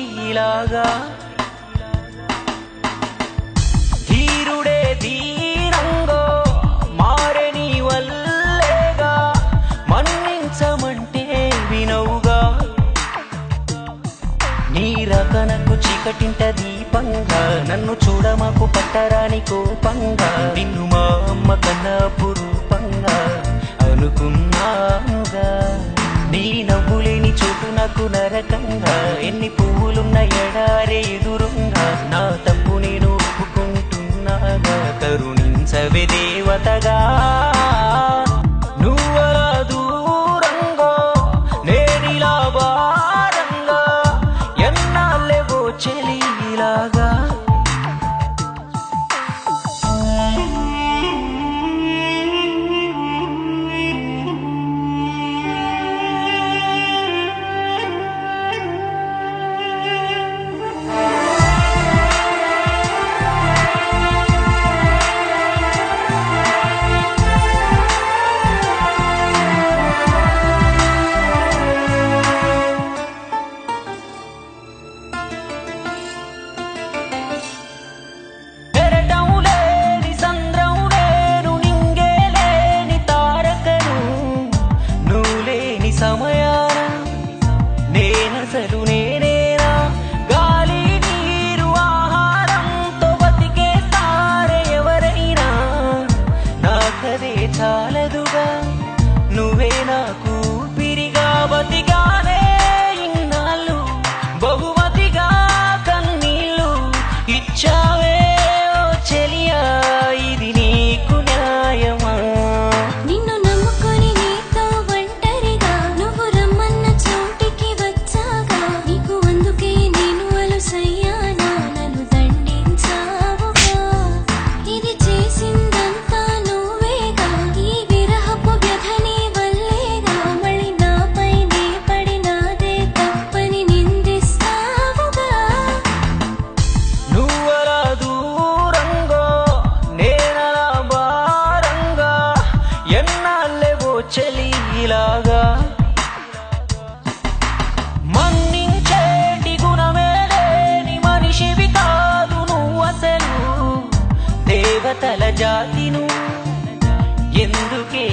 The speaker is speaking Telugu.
చెలిలాగా ధీరుడే ధీరంగో మారే నీ వల్లేగా మన్నించమంటే వినవుగా నీ రకనకు చీకటింట దీపంగా నన్ను చూడమాకు పట్టరాని కోపంగా నిన్ను మా అమ్మ కన్నా పురూపంగా అనుకున్నానుగా నీ నవ్వులేని చోటు నాకు నరకంగా ఎన్ని పువ్వులున్న ఎడారే ఎదురుంగా నా తప్పు నేను ఒప్పుకుంటున్నాగా కరుణించవే దేవతగా నువ్వలా దూరంగా నేనిలా భారంగా ఎన్నాళ్ళేవో చెలిలాగా సమయాన నేనసలు నేనేనా గాలి నీరు ఆహారంతో బతికేస్తారే ఎవరైనా నాకదే చాలదుగా నువ్వే నాకు పిరిగా బతిగానే ఇన్నాళ్ళు బహుమతిగా కన్నీళ్ళు ఇచ్చావే ఓ చెలియా ఇది నీకు న్యాయమా చెలిలాగా మన్నించేటి గుణమే లేని మనిషివి కాదు నువ్వు అసలు దేవతల జాతిను ఎందుకే